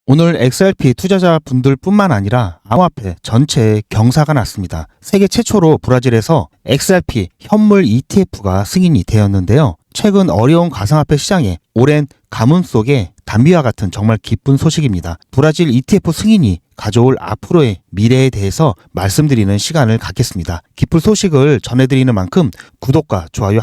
오늘 XRP 투자자분들 뿐만 아니라 암호화폐 전체에 경사가 났습니다. 세계 최초로 브라질에서 XRP 현물 ETF가 승인이 되었는데요. 최근 어려운 가상화폐 시장에 오랜 가뭄 속에 단비와 같은 정말 기쁜 소식입니다. 브라질 ETF 승인이 가져올 앞으로의 미래에 대해서 말씀드리는 시간을 갖겠습니다. 기쁜 소식을 전해드리는 만큼 구독과 좋아요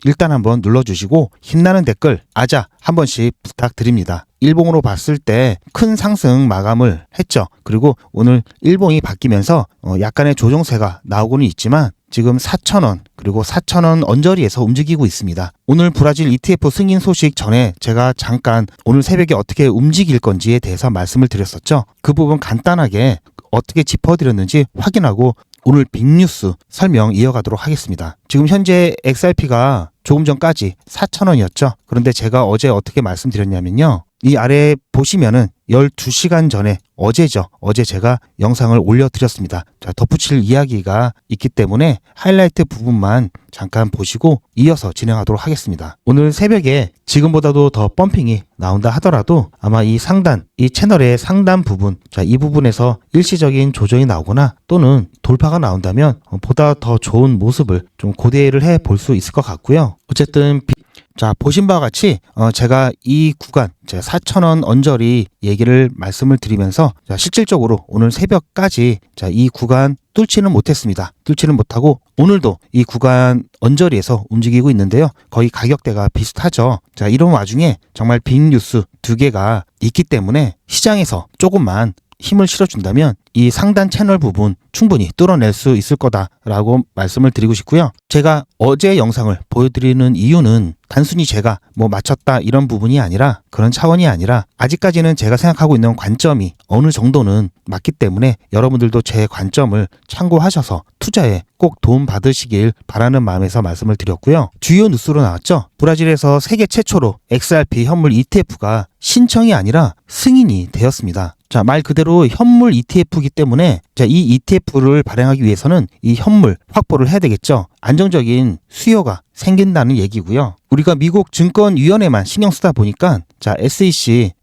일단 한번 눌러주시고 힘나는 댓글 아자 한 번씩 부탁드립니다. 일봉으로 봤을 때 큰 상승 마감을 했죠. 그리고 오늘 일봉이 바뀌면서 약간의 조정세가 나오고는 있지만 지금 4,000원 그리고 4,000원 언저리에서 움직이고 있습니다. 오늘 브라질 ETF 승인 소식 전에 제가 잠깐 오늘 새벽에 어떻게 움직일 건지에 대해서 말씀을 드렸었죠. 그 부분 간단하게 어떻게 짚어드렸는지 확인하고 오늘 빅뉴스 설명 이어가도록 하겠습니다. 지금 현재 XRP가 조금 전까지 4,000원이었죠. 그런데 제가 어제 어떻게 말씀드렸냐면요. 이 아래에 보시면은 12시간 전에 어제죠. 어제 제가 영상을 올려드렸습니다. 자, 덧붙일 이야기가 있기 때문에 하이라이트 부분만 잠깐 보시고 이어서 진행하도록 하겠습니다. 오늘 새벽에 지금보다도 더 펌핑이 나온다 하더라도 아마 이 상단, 이 채널의 상단 부분, 자, 이 부분에서 일시적인 조정이 나오거나 또는 돌파가 나온다면 보다 더 좋은 모습을 좀 고대를 해 볼 수 있을 것 같고요. 어쨌든 자, 보신 바와 같이 제가 이 구간, 제가 4,000원 언저리 얘기를 말씀을 드리면서 자, 실질적으로 오늘 새벽까지 자, 이 구간 뚫지는 못했습니다. 뚫지는 못하고 오늘도 이 구간 언저리에서 움직이고 있는데요. 거의 가격대가 비슷하죠. 자, 이런 와중에 정말 빅뉴스 두 개가 있기 때문에 시장에서 조금만 힘을 실어준다면 이 상단 채널 부분 충분히 뚫어낼 수 있을 거다라고 말씀을 드리고 싶고요. 제가 어제 영상을 보여드리는 이유는 단순히 제가 맞췄다 이런 부분이 아니라 그런 차원이 아니라 아직까지는 제가 생각하고 있는 관점이 어느 정도는 맞기 때문에 여러분들도 제 관점을 참고하셔서 투자에 꼭 도움 받으시길 바라는 마음에서 말씀을 드렸고요. 주요 뉴스로 나왔죠. 브라질에서 세계 최초로 XRP 현물 ETF가 신청이 아니라 승인이 되었습니다. 자, 말 그대로 현물 ETF이기 때문에 자, 이 ETF를 발행하기 위해서는 이 현물 확보를 해야 되겠죠. 안정적인 수요가 생긴다는 얘기고요. 우리가 미국 증권위원회만 신경 쓰다 보니까 자, SEC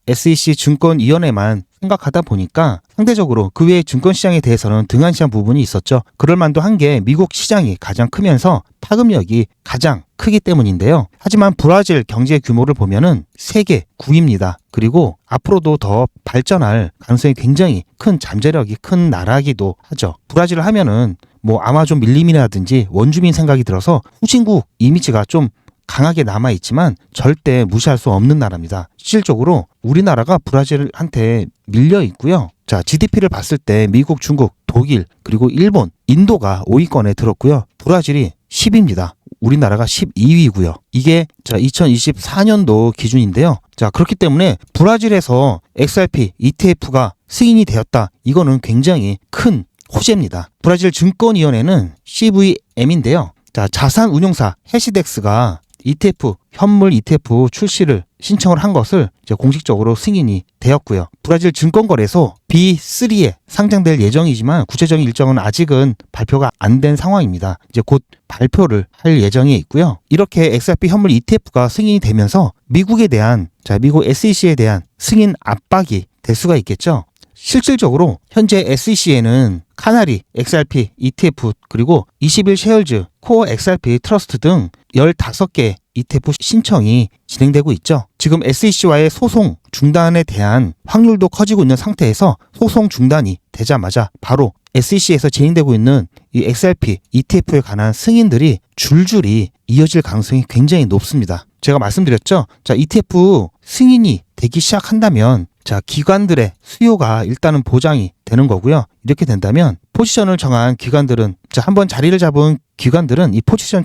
증권위원회만 생각하다 보니까 상대적으로 그 외의 증권시장에 대해서는 등한시한 부분이 있었죠. 그럴 만도 한 게 미국 시장이 가장 크면서 파급력이 가장 크기 때문인데요. 하지만 브라질 경제 규모를 보면은 세계 9위입니다. 그리고 앞으로도 더 발전할 가능성이 굉장히 큰 잠재력이 큰 나라이기도 하죠. 브라질을 하면은 아마존 밀림이라든지 원주민 생각이 들어서 후진국 이미지가 좀 강하게 남아있지만 절대 무시할 수 없는 나라입니다. 실질적으로 우리나라가 브라질한테 밀려 있고요. 자, GDP를 봤을 때 미국, 중국, 독일, 그리고 일본, 인도가 5위권에 들었고요. 브라질이 10위입니다. 우리나라가 12위고요. 이게 자 2024년도 기준인데요. 자, 그렇기 때문에 브라질에서 XRP ETF가 승인이 되었다. 이거는 굉장히 큰 호재입니다. 브라질 증권위원회는 CVM인데요. 자, 자산운용사 해시덱스가 현물 ETF 출시를 신청을 한 것을 이제 공식적으로 승인이 되었고요. 브라질 증권거래소 B3에 상장될 예정이지만 구체적인 일정은 아직은 발표가 안 된 상황입니다. 이제 곧 발표를 할 예정에 있고요. 이렇게 XRP 현물 ETF가 승인이 되면서 미국 SEC에 대한 승인 압박이 될 수가 있겠죠. 실질적으로 현재 SEC에는 카나리 XRP ETF 그리고 21 쉐어즈 코어 XRP 트러스트 등 15개 ETF 신청이 진행되고 있죠. 지금 SEC와의 소송 중단에 대한 확률도 커지고 있는 상태에서 소송 중단이 되자마자 바로 SEC에서 진행되고 있는 이 XRP ETF에 관한 승인들이 줄줄이 이어질 가능성이 굉장히 높습니다. 제가 말씀드렸죠. 자, ETF 승인이 되기 시작한다면 자, 기관들의 수요가 일단은 보장이 되는 거고요. 이렇게 된다면 포지션을 정한 기관들은 한번 자리를 잡은 기관들은 이 포지션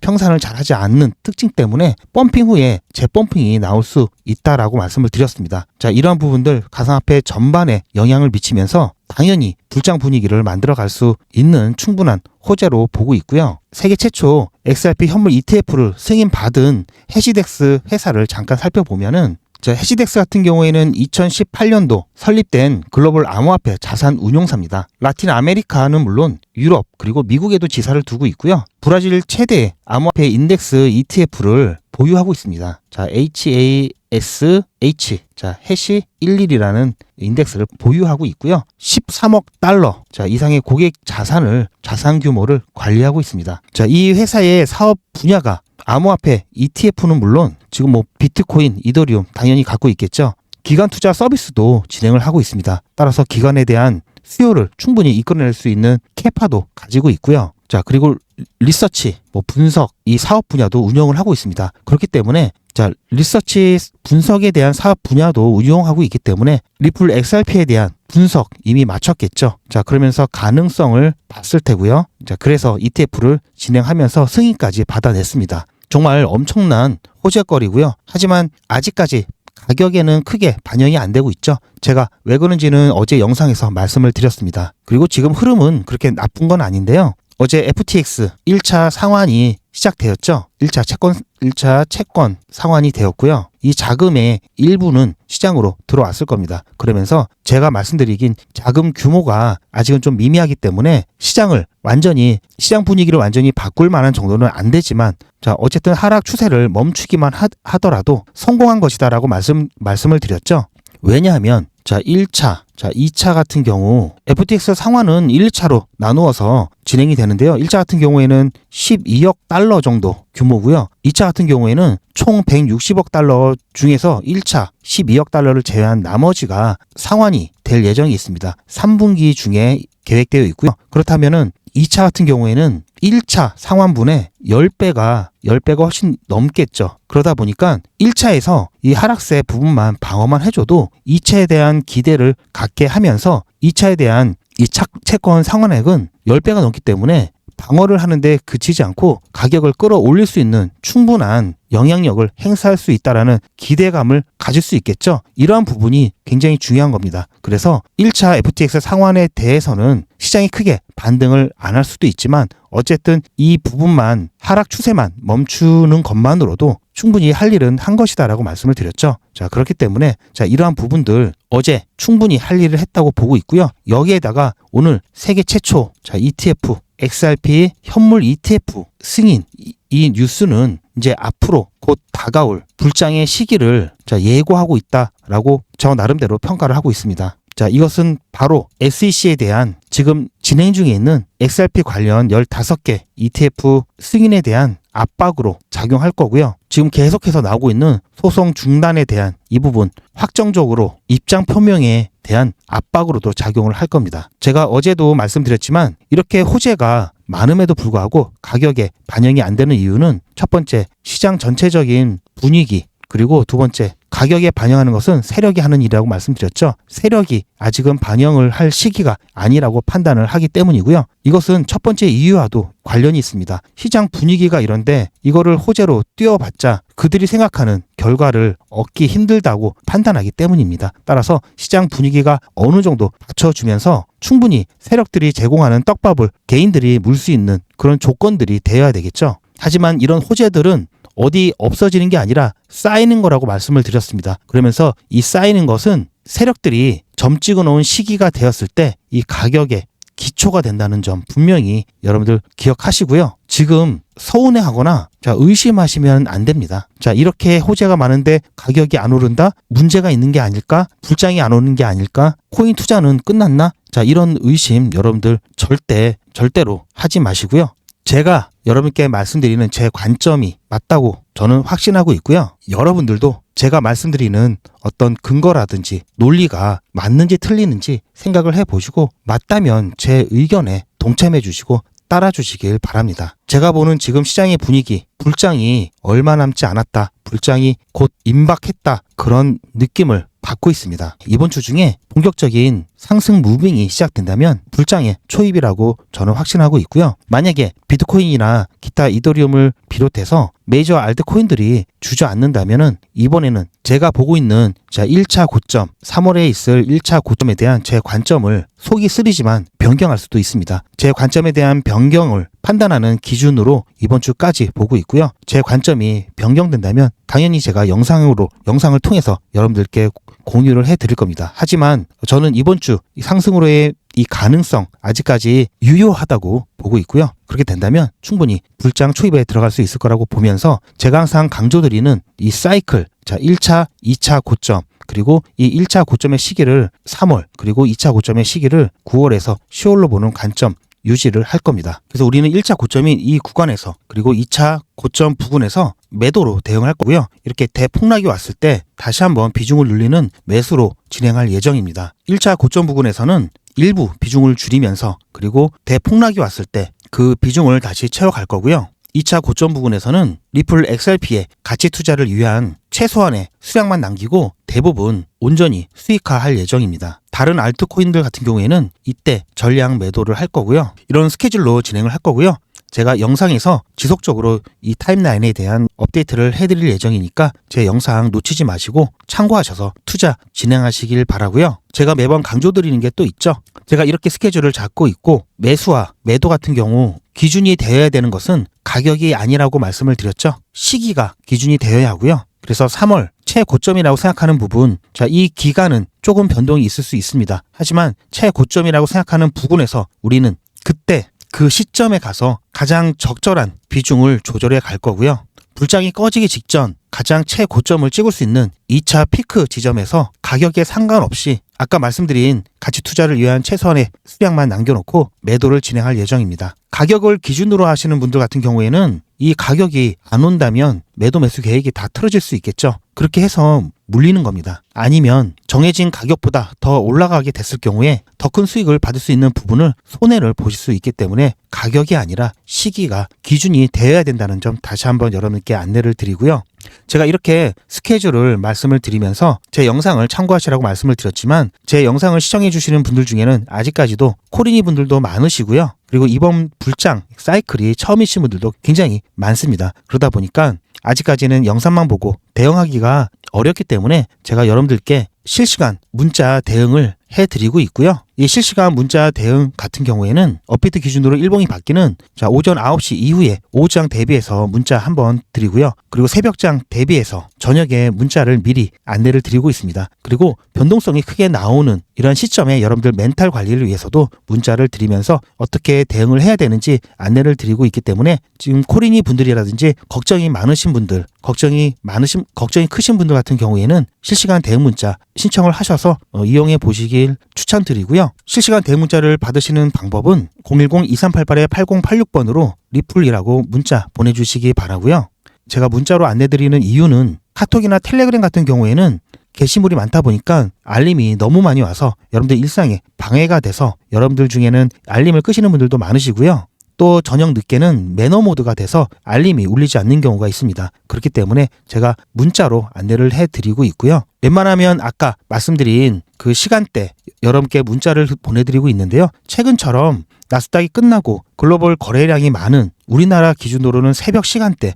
평산을 잘하지 않는 특징 때문에 펌핑 후에 재펌핑이 나올 수 있다라고 말씀을 드렸습니다. 자, 이러한 부분들 가상화폐 전반에 영향을 미치면서 당연히 불장 분위기를 만들어갈 수 있는 충분한 호재로 보고 있고요. 세계 최초 XRP 현물 ETF를 승인받은 해시덱스 회사를 잠깐 살펴보면은 자, 해시덱스 같은 경우에는 2018년도 설립된 글로벌 암호화폐 자산 운용사입니다. 라틴 아메리카는 물론 유럽 그리고 미국에도 지사를 두고 있고요. 브라질 최대 암호화폐 인덱스 ETF를 보유하고 있습니다. 자, HASH, 자, 해시 11이라는 인덱스를 보유하고 있고요. 13억 달러 자, 이상의 고객 자산 규모를 관리하고 있습니다. 자, 이 회사의 사업 분야가 암호화폐 ETF는 물론 지금 비트코인, 이더리움 당연히 갖고 있겠죠. 기관 투자 서비스도 진행을 하고 있습니다. 따라서 기관에 대한 수요를 충분히 이끌어낼 수 있는 캐파도 가지고 있고요. 자, 그리고 리서치, 분석, 이 사업 분야도 운영을 하고 있습니다. 그렇기 때문에 자, 리서치 분석에 대한 사업 분야도 운영하고 있기 때문에 리플 XRP에 대한 분석 이미 마쳤겠죠. 자, 그러면서 가능성을 봤을 테고요. 자, 그래서 ETF를 진행하면서 승인까지 받아냈습니다. 정말 엄청난 호재거리고요. 하지만 아직까지 가격에는 크게 반영이 안 되고 있죠. 제가 왜 그런지는 어제 영상에서 말씀을 드렸습니다. 그리고 지금 흐름은 그렇게 나쁜 건 아닌데요. 어제 FTX 1차 상환이 시작되었죠. 1차 채권 상환이 되었고요. 이 자금의 일부는 시장으로 들어왔을 겁니다. 그러면서 제가 말씀드리긴 자금 규모가 아직은 좀 미미하기 때문에 시장 분위기를 완전히 바꿀 만한 정도는 안 되지만 자, 어쨌든 하락 추세를 멈추기만 하더라도 성공한 것이다라고 말씀을 드렸죠. 왜냐하면 자, 1차, 자, 2차 같은 경우 FTX 상환은 1차로 나누어서 진행이 되는데요. 1차 같은 경우에는 12억 달러 정도 규모고요. 2차 같은 경우에는 총 160억 달러 중에서 1차 12억 달러를 제외한 나머지가 상환이 될 예정이 있습니다. 3분기 중에 계획되어 있고요. 그렇다면은 2차 같은 경우에는 1차 상환분의 10배가 훨씬 넘겠죠. 그러다 보니까 1차에서 이 하락세 부분만 방어만 해줘도 2차에 대한 기대를 갖게 하면서 2차에 대한 이 채권 상환액은 10배가 넘기 때문에 방어를 하는데 그치지 않고 가격을 끌어올릴 수 있는 충분한 영향력을 행사할 수 있다라는 기대감을 가질 수 있겠죠. 이러한 부분이 굉장히 중요한 겁니다. 그래서 1차 FTX 상환에 대해서는 시장이 크게 반등을 안 할 수도 있지만 어쨌든 이 부분만 하락 추세만 멈추는 것만으로도 충분히 할 일은 한 것이다라고 말씀을 드렸죠. 자, 그렇기 때문에 자, 이러한 부분들 어제 충분히 할 일을 했다고 보고 있고요. 여기에다가 오늘 세계 최초 자, ETF XRP 현물 ETF 승인 이 뉴스는 이제 앞으로 곧 다가올 불장의 시기를 자, 예고하고 있다라고 저 나름대로 평가를 하고 있습니다. 자, 이것은 바로 SEC에 대한 지금 진행 중에 있는 XRP 관련 15개 ETF 승인에 대한 압박으로 작용할 거고요. 지금 계속해서 나오고 있는 소송 중단에 대한 이 부분 확정적으로 입장 표명에 대한 압박으로도 작용을 할 겁니다. 제가 어제도 말씀드렸지만 이렇게 호재가 많음에도 불구하고 가격에 반영이 안 되는 이유는 첫 번째 시장 전체적인 분위기 그리고 두 번째 가격에 반영하는 것은 세력이 하는 일이라고 말씀드렸죠. 세력이 아직은 반영을 할 시기가 아니라고 판단을 하기 때문이고요. 이것은 첫 번째 이유와도 관련이 있습니다. 시장 분위기가 이런데 이거를 호재로 띄워봤자 그들이 생각하는 결과를 얻기 힘들다고 판단하기 때문입니다. 따라서 시장 분위기가 어느 정도 받쳐주면서 충분히 세력들이 제공하는 떡밥을 개인들이 물 수 있는 그런 조건들이 되어야 되겠죠. 하지만 이런 호재들은 어디 없어지는 게 아니라 쌓이는 거라고 말씀을 드렸습니다. 그러면서 이 쌓이는 것은 세력들이 점 찍어 놓은 시기가 되었을 때 이 가격에 기초가 된다는 점 분명히 여러분들 기억하시고요. 지금 서운해하거나 자, 의심하시면 안 됩니다. 자, 이렇게 호재가 많은데 가격이 안 오른다? 문제가 있는 게 아닐까? 불장이 안 오는 게 아닐까? 코인 투자는 끝났나? 자, 이런 의심 여러분들 절대로 하지 마시고요. 제가 여러분께 말씀드리는 제 관점이 맞다고 저는 확신하고 있고요. 여러분들도 제가 말씀드리는 어떤 근거라든지 논리가 맞는지 틀리는지 생각을 해보시고 맞다면 제 의견에 동참해 주시고 따라 주시길 바랍니다. 제가 보는 지금 시장의 분위기, 불장이 얼마 남지 않았다, 불장이 곧 임박했다, 그런 느낌을 받고 있습니다. 이번 주 중에 본격적인 상승 무빙이 시작된다면 불장의 초입이라고 저는 확신하고 있고요. 만약에 비트코인이나 기타 이더리움을 비롯해서 메이저 알트코인들이 주저앉는다면은 이번에는 제가 보고 있는 1차 고점, 3월에 있을 1차 고점에 대한 제 관점을 속이 쓰리지만 변경할 수도 있습니다. 제 관점에 대한 변경을 판단하는 기준으로 이번 주까지 보고 있고요. 제 관점이 변경된다면 당연히 제가 영상을 통해서 여러분들께 공유를 해드릴 겁니다. 하지만 저는 이번 주 상승으로의 이 가능성 아직까지 유효하다고 보고 있고요. 그렇게 된다면 충분히 불장 초입에 들어갈 수 있을 거라고 보면서 제가 항상 강조드리는 이 사이클, 자 1차, 2차 고점, 그리고 이 1차 고점의 시기를 3월, 그리고 2차 고점의 시기를 9월에서 10월로 보는 관점 유지를 할 겁니다. 그래서 우리는 1차 고점인 이 구간에서, 그리고 2차 고점 부근에서 매도로 대응할 거고요. 이렇게 대폭락이 왔을 때 다시 한번 비중을 늘리는 매수로 진행할 예정입니다. 1차 고점 부근에서는 일부 비중을 줄이면서, 그리고 대폭락이 왔을 때 그 비중을 다시 채워갈 거고요. 2차 고점 부근에서는 리플 XRP에 가치 투자를 위한 최소한의 수량만 남기고 대부분 온전히 수익화할 예정입니다. 다른 알트코인들 같은 경우에는 이때 전량 매도를 할 거고요. 이런 스케줄로 진행을 할 거고요. 제가 영상에서 지속적으로 이 타임라인에 대한 업데이트를 해드릴 예정이니까 제 영상 놓치지 마시고 참고하셔서 투자 진행하시길 바라고요. 제가 매번 강조드리는 게 또 있죠. 제가 이렇게 스케줄을 잡고 있고 매수와 매도 같은 경우 기준이 되어야 되는 것은 가격이 아니라고 말씀을 드렸죠. 시기가 기준이 되어야 하고요. 그래서 3월 최고점이라고 생각하는 부분, 자, 이 기간은 조금 변동이 있을 수 있습니다. 하지만 최고점이라고 생각하는 부분에서 우리는 그때 그 시점에 가서 가장 적절한 비중을 조절해 갈 거고요. 불장이 꺼지기 직전 가장 최고점을 찍을 수 있는 2차 피크 지점에서 가격에 상관없이 아까 말씀드린 가치 투자를 위한 최소한의 수량만 남겨놓고 매도를 진행할 예정입니다. 가격을 기준으로 하시는 분들 같은 경우에는 이 가격이 안 온다면 매도 매수 계획이 다 틀어질 수 있겠죠. 그렇게 해서 물리는 겁니다. 아니면 정해진 가격보다 더 올라가게 됐을 경우에 더 큰 수익을 받을 수 있는 부분을 손해를 보실 수 있기 때문에 가격이 아니라 시기가 기준이 되어야 된다는 점 다시 한번 여러분께 안내를 드리고요. 제가 이렇게 스케줄을 말씀을 드리면서 제 영상을 참고하시라고 말씀을 드렸지만 제 영상을 시청해 주시는 분들 중에는 아직까지도 코린이 분들도 많으시고요. 그리고 이번 불장 사이클이 처음이신 분들도 굉장히 많습니다. 그러다 보니까 아직까지는 영상만 보고 대응하기가 어렵기 때문에 제가 여러분들께 실시간 문자 대응을 해드리고 있고요. 이 실시간 문자 대응 같은 경우에는 업비트 기준으로 일봉이 바뀌는 오전 9시 이후에 오후장 대비해서 문자 한번 드리고요. 그리고 새벽장 대비해서 저녁에 문자를 미리 안내를 드리고 있습니다. 그리고 변동성이 크게 나오는 이런 시점에 여러분들 멘탈 관리를 위해서도 문자를 드리면서 어떻게 대응을 해야 되는지 안내를 드리고 있기 때문에 지금 코린이 분들이라든지 걱정이 많으신 분들, 걱정이 크신 분들 같은 경우에는 실시간 대응 문자 신청을 하셔서 이용해 보시길 추천드리고요. 실시간 대응 문자를 받으시는 방법은 010-2388-8086번으로 리플이라고 문자 보내주시기 바라고요. 제가 문자로 안내드리는 이유는 카톡이나 텔레그램 같은 경우에는 게시물이 많다 보니까 알림이 너무 많이 와서 여러분들 일상에 방해가 돼서 여러분들 중에는 알림을 끄시는 분들도 많으시고요. 또 저녁 늦게는 매너 모드가 돼서 알림이 울리지 않는 경우가 있습니다. 그렇기 때문에 제가 문자로 안내를 해드리고 있고요. 웬만하면 아까 말씀드린 그 시간대 여러분께 문자를 보내드리고 있는데요. 최근처럼 나스닥이 끝나고 글로벌 거래량이 많은 우리나라 기준으로는 새벽 시간대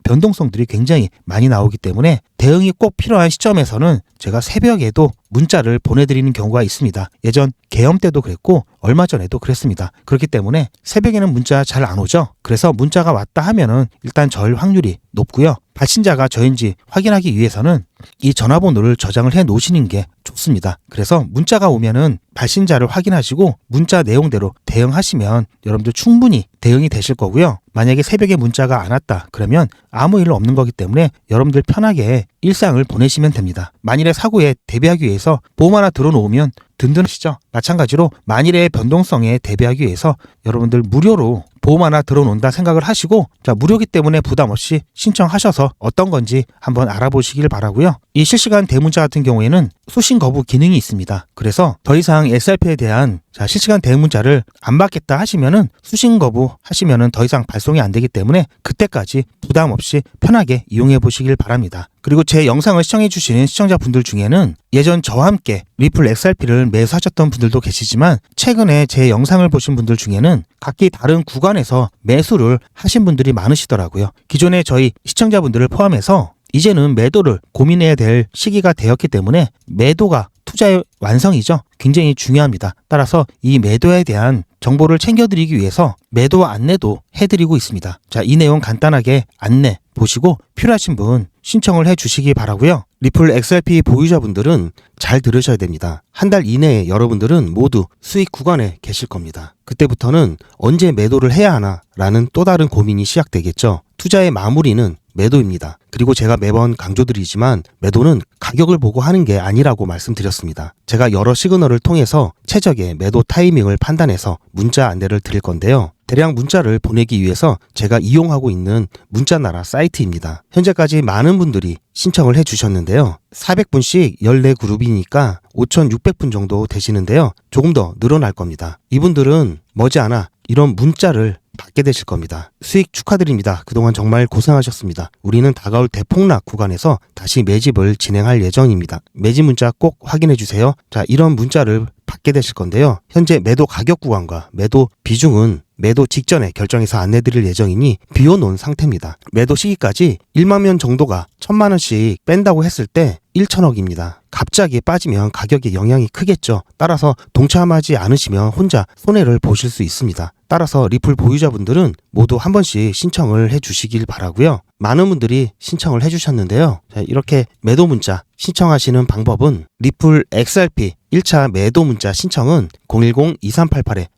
변동성들이 굉장히 많이 나오기 때문에 대응이 꼭 필요한 시점에서는 제가 새벽에도 문자를 보내드리는 경우가 있습니다. 예전 계엄 때도 그랬고 얼마 전에도 그랬습니다. 그렇기 때문에 새벽에는 문자 잘 안 오죠. 그래서 문자가 왔다 하면은 일단 저일 확률이 높고요. 발신자가 저인지 확인하기 위해서는 이 전화번호를 저장을 해 놓으시는 게 좋습니다. 그래서 문자가 오면은 발신자를 확인하시고 문자 내용대로 대응하시면 여러분들 충분히 대응이 되실 거고요. 만약에 새벽에 문자가 안 왔다 그러면 아무 일 없는 거기 때문에 여러분들 편하게 일상을 보내시면 됩니다. 만일의 사고에 대비하기 위해서 보험 하나 들어놓으면 든든하시죠. 마찬가지로 만일의 변동성에 대비하기 위해서 여러분들 무료로 보험 하나 들어놓는다 생각을 하시고 무료기 때문에 부담 없이 신청하셔서 어떤 건지 한번 알아보시길 바라고요. 이 실시간 대문자 같은 경우에는 수신 거부 기능이 있습니다. 그래서 더 이상 SRP에 대한 실시간 대문자를 안 받겠다 하시면은 수신 거부 하시면은 더 이상 발송이 안 되기 때문에 그때까지 부담 없이 편하게 이용해 보시길 바랍니다. 그리고 제 영상을 시청해 주시는 시청자분들 중에는 예전 저와 함께 리플 XRP를 매수하셨던 분들도 계시지만 최근에 제 영상을 보신 분들 중에는 각기 다른 구간에서 매수를 하신 분들이 많으시더라고요. 기존에 저희 시청자분들을 포함해서 이제는 매도를 고민해야 될 시기가 되었기 때문에 매도가 투자의 완성이죠. 굉장히 중요합니다. 따라서 이 매도에 대한 정보를 챙겨드리기 위해서 매도 안내도 해드리고 있습니다. 자, 이 내용 간단하게 안내 보시고 필요하신 분 신청을 해 주시기 바라고요. 리플 XRP 보유자분들은 잘 들으셔야 됩니다. 한 달 이내에 여러분들은 모두 수익 구간에 계실 겁니다. 그때부터는 언제 매도를 해야 하나 라는 또 다른 고민이 시작되겠죠. 투자의 마무리는 매도입니다. 그리고 제가 매번 강조드리지만 매도는 가격을 보고 하는 게 아니라고 말씀드렸습니다. 제가 여러 시그널을 통해서 최적의 매도 타이밍을 판단해서 문자 안내를 드릴 건데요. 대량 문자를 보내기 위해서 제가 이용하고 있는 문자나라 사이트입니다. 현재까지 많은 분들이 신청을 해주셨는데요. 400분씩 14그룹이니까 5,600분 정도 되시는데요. 조금 더 늘어날 겁니다. 이분들은 머지않아 이런 문자를 받게 되실 겁니다. 수익 축하드립니다. 그동안 정말 고생하셨습니다. 우리는 다가올 대폭락 구간에서 다시 매집을 진행할 예정입니다. 매집 문자 꼭 확인해 주세요. 자, 이런 문자를 받게 되실 건데요. 현재 매도 가격 구간과 매도 비중은 매도 직전에 결정해서 안내드릴 예정이니 비워놓은 상태입니다. 매도 시기까지 1만 명 정도가 1,000만 원씩 뺀다고 했을 때 1천억입니다. 갑자기 빠지면 가격에 영향이 크겠죠. 따라서 동참하지 않으시면 혼자 손해를 보실 수 있습니다. 따라서 리플 보유자분들은 모두 한 번씩 신청을 해주시길 바라고요. 많은 분들이 신청을 해주셨는데요. 자, 이렇게 매도 문자 신청하시는 방법은 리플 XRP 1차 매도 문자 신청은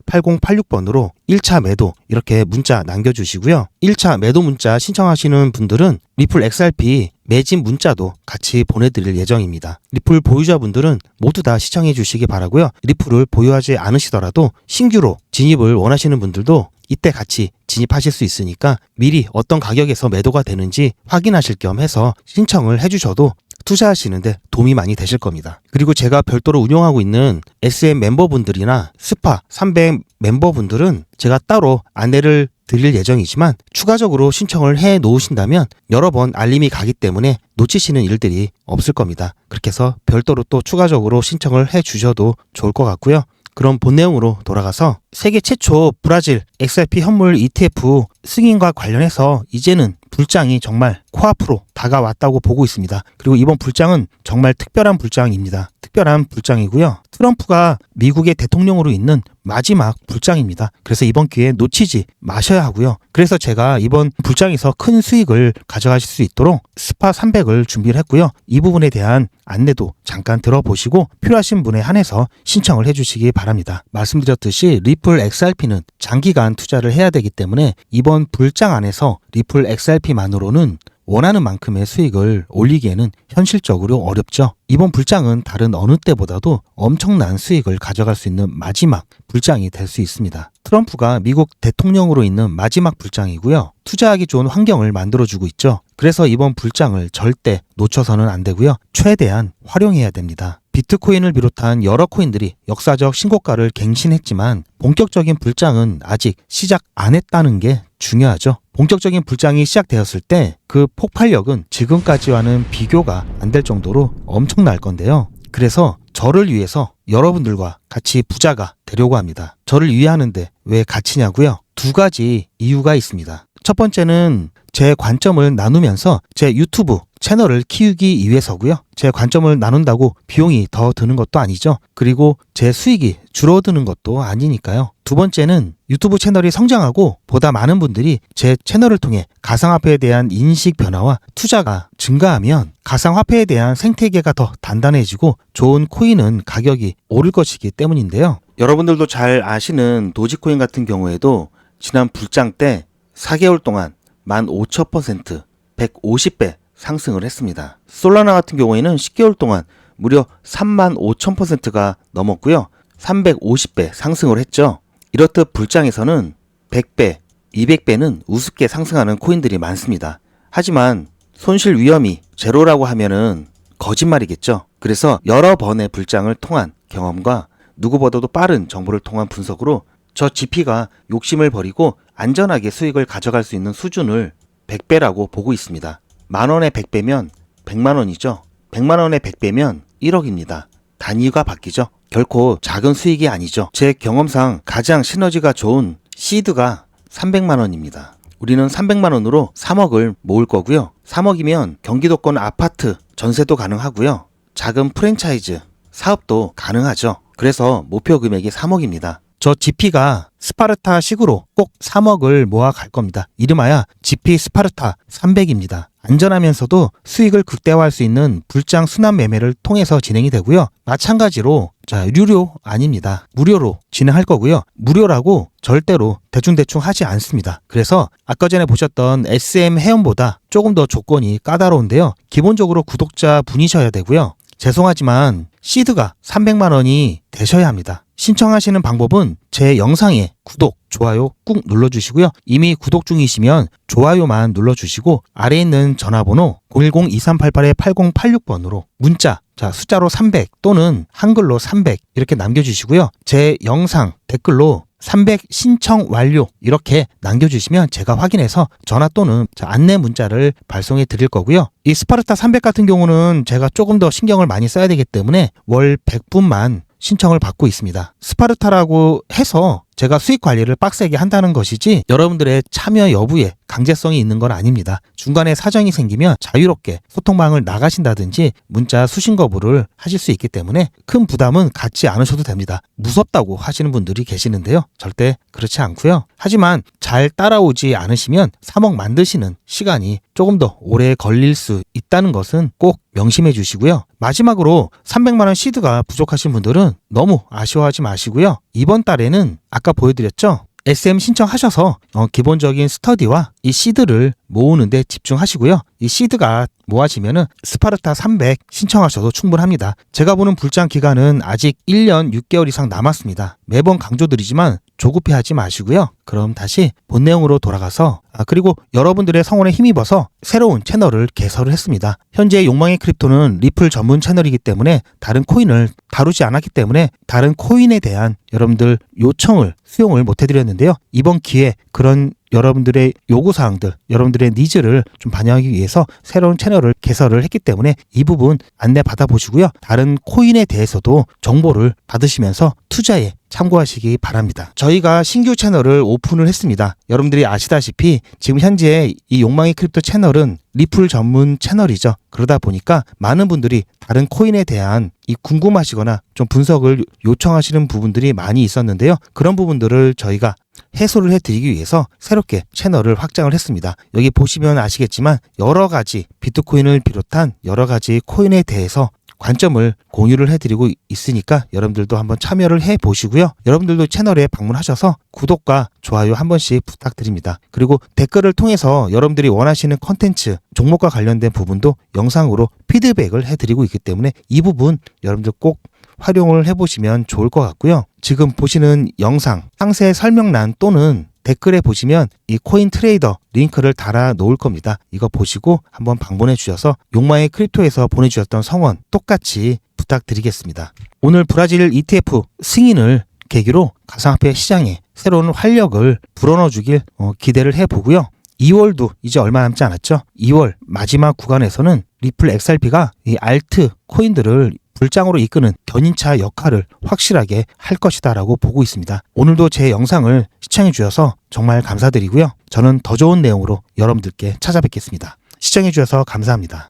010-2388-8086번으로 1차 매도 이렇게 문자 남겨주시고요. 1차 매도 문자 신청하시는 분들은 리플 XRP 매집 문자도 같이 보내드릴 예정입니다. 리플 보유자분들은 모두 다 시청해 주시기 바라고요. 리플을 보유하지 않으시더라도 신규로 진입을 원하시는 분들도 이때 같이 진입하실 수 있으니까 미리 어떤 가격에서 매도가 되는지 확인하실 겸 해서 신청을 해주셔도 투자하시는데 도움이 많이 되실 겁니다. 그리고 제가 별도로 운영하고 있는 SM 멤버분들이나 스파 300 멤버분들은 제가 따로 안내를 드릴 예정이지만 추가적으로 신청을 해 놓으신다면 여러 번 알림이 가기 때문에 놓치시는 일들이 없을 겁니다. 그렇게 해서 별도로 또 추가적으로 신청을 해 주셔도 좋을 것 같고요. 그럼 본 내용으로 돌아가서 세계 최초 브라질 XRP 현물 ETF 승인과 관련해서 이제는 불장이 정말 코앞으로 다가왔다고 보고 있습니다. 그리고 이번 불장은 정말 특별한 불장입니다. 특별한 불장이고요. 트럼프가 미국의 대통령으로 있는 마지막 불장입니다. 그래서 이번 기회에 놓치지 마셔야 하고요. 그래서 제가 이번 불장에서 큰 수익을 가져가실 수 있도록 스파 300을 준비를 했고요. 이 부분에 대한 안내도 잠깐 들어보시고 필요하신 분에 한해서 신청을 해주시기 바랍니다. 말씀드렸듯이 리플 XRP는 장기간 투자를 해야 되기 때문에 이번 불장 안에서 리플 XRP만으로는 원하는 만큼의 수익을 올리기에는 현실적으로 어렵죠. 이번 불장은 다른 어느 때보다도 엄청난 수익을 가져갈 수 있는 마지막 불장이 될 수 있습니다. 트럼프가 미국 대통령으로 있는 마지막 불장이고요. 투자하기 좋은 환경을 만들어주고 있죠. 그래서 이번 불장을 절대 놓쳐서는 안 되고요. 최대한 활용해야 됩니다. 비트코인을 비롯한 여러 코인들이 역사적 신고가를 갱신했지만 본격적인 불장은 아직 시작 안 했다는 게 중요하죠. 본격적인 불장이 시작되었을 때 그 폭발력은 지금까지와는 비교가 안 될 정도로 엄청날 건데요. 그래서 저를 위해서 여러분들과 같이 부자가 되려고 합니다. 저를 위하는데 왜 같이냐고요? 두 가지 이유가 있습니다. 첫 번째는 제 관점을 나누면서 제 유튜브 채널을 키우기 위해서고요. 제 관점을 나눈다고 비용이 더 드는 것도 아니죠. 그리고 제 수익이 줄어드는 것도 아니니까요. 두 번째는 유튜브 채널이 성장하고 보다 많은 분들이 제 채널을 통해 가상화폐에 대한 인식 변화와 투자가 증가하면 가상화폐에 대한 생태계가 더 단단해지고 좋은 코인은 가격이 오를 것이기 때문인데요. 여러분들도 잘 아시는 도지코인 같은 경우에도 지난 불장 때 4개월 동안 15,000%, 150배 상승을 했습니다. 솔라나 같은 경우에는 10개월 동안 무려 35,000%가 넘었고요. 350배 상승을 했죠. 이렇듯 불장에서는 100배, 200배는 우습게 상승하는 코인들이 많습니다. 하지만 손실 위험이 제로라고 하면은 거짓말이겠죠. 그래서 여러 번의 불장을 통한 경험과 누구보다도 빠른 정보를 통한 분석으로 저 GP가 욕심을 버리고 안전하게 수익을 가져갈 수 있는 수준을 100배라고 보고 있습니다. 만원에 100배면 100만원이죠. 100만원에 100배면 1억입니다. 단위가 바뀌죠. 결코 작은 수익이 아니죠. 제 경험상 가장 시너지가 좋은 시드가 300만원입니다. 우리는 300만원으로 3억을 모을 거고요. 3억이면 경기도권 아파트 전세도 가능하고요. 작은 프랜차이즈 사업도 가능하죠. 그래서 목표 금액이 3억입니다. 저 GP가 스파르타식으로 꼭 3억을 모아 갈 겁니다. 이름하여 GP 스파르타 300입니다. 안전하면서도 수익을 극대화할 수 있는 불장 순환 매매를 통해서 진행이 되고요. 마찬가지로 유료 아닙니다. 무료로 진행할 거고요. 무료라고 절대로 대충대충 하지 않습니다. 그래서 아까 전에 보셨던 SM 회원보다 조금 더 조건이 까다로운데요. 기본적으로 구독자 분이셔야 되고요. 죄송하지만 시드가 300만 원이 되셔야 합니다. 신청하시는 방법은 제 영상에 구독, 좋아요 꾹 눌러주시고요. 이미 구독 중이시면 좋아요만 눌러주시고 아래에 있는 전화번호 010-2388-8086번으로 문자 숫자로 300 또는 한글로 300 이렇게 남겨주시고요. 제 영상 댓글로 300 신청 완료 이렇게 남겨주시면 제가 확인해서 전화 또는 안내 문자를 발송해 드릴 거고요. 이 스파르타 300 같은 경우는 제가 조금 더 신경을 많이 써야 되기 때문에 월 100분만 신청을 받고 있습니다. 스파르타라고 해서 제가 수익 관리를 빡세게 한다는 것이지 여러분들의 참여 여부에 강제성이 있는 건 아닙니다. 중간에 사정이 생기면 자유롭게 소통방을 나가신다든지 문자 수신 거부를 하실 수 있기 때문에 큰 부담은 갖지 않으셔도 됩니다. 무섭다고 하시는 분들이 계시는데요. 절대 그렇지 않고요. 하지만 잘 따라오지 않으시면 3억 만드시는 시간이 조금 더 오래 걸릴 수 있다는 것은 꼭 명심해 주시고요. 마지막으로 300만 원 시드가 부족하신 분들은 너무 아쉬워하지 마시고요. 이번 달에는 아까 보여드렸죠? SM 신청하셔서 기본적인 스터디와 이 시드를 모으는데 집중하시고요. 이 시드가 모아지면은 스파르타 300 신청하셔도 충분합니다. 제가 보는 불장 기간은 아직 1년 6개월 이상 남았습니다. 매번 강조드리지만 조급해하지 마시고요. 그럼 다시 본 내용으로 돌아가서 그리고 여러분들의 성원에 힘입어서 새로운 채널을 개설을 했습니다. 현재 욕망의 크립토는 리플 전문 채널이기 때문에 다른 코인을 다루지 않았기 때문에 다른 코인에 대한 여러분들 요청을 수용을 못 해드렸는데요. 이번 기회에 그런 여러분들의 요구사항들, 여러분들의 니즈를 좀 반영하기 위해서 새로운 채널을 개설을 했기 때문에 이 부분 안내 받아보시고요. 다른 코인에 대해서도 정보를 받으시면서 투자에 참고하시기 바랍니다. 저희가 신규 채널을 오픈을 했습니다. 여러분들이 아시다시피 지금 현재 이 욕망의 크립토 채널은 리플 전문 채널이죠. 그러다 보니까 많은 분들이 다른 코인에 대한 이 궁금하시거나 좀 분석을 요청하시는 부분들이 많이 있었는데요. 그런 부분들을 저희가 해소를 해드리기 위해서 새롭게 채널을 확장을 했습니다. 여기 보시면 아시겠지만 여러 가지 비트코인을 비롯한 여러 가지 코인에 대해서 관점을 공유를 해드리고 있으니까 여러분들도 한번 참여를 해보시고요. 여러분들도 채널에 방문하셔서 구독과 좋아요 한 번씩 부탁드립니다. 그리고 댓글을 통해서 여러분들이 원하시는 컨텐츠, 종목과 관련된 부분도 영상으로 피드백을 해드리고 있기 때문에 이 부분 여러분들 꼭 활용을 해보시면 좋을 것 같고요. 지금 보시는 영상 상세 설명란 또는 댓글에 보시면 이 코인 트레이더 링크를 달아 놓을 겁니다. 이거 보시고 한번 방문해 주셔서 욕망의 크립토에서 보내주셨던 성원 똑같이 부탁드리겠습니다. 오늘 브라질 ETF 승인을 계기로 가상화폐 시장에 새로운 활력을 불어넣어 주길 기대를 해보고요. 2월도 이제 얼마 남지 않았죠. 2월 마지막 구간에서는 리플 XRP가 이 알트 코인들을 불장으로 이끄는 견인차 역할을 확실하게 할 것이다 라고 보고 있습니다. 오늘도 제 영상을 시청해 주셔서 정말 감사드리고요. 저는 더 좋은 내용으로 여러분들께 찾아뵙겠습니다. 시청해 주셔서 감사합니다.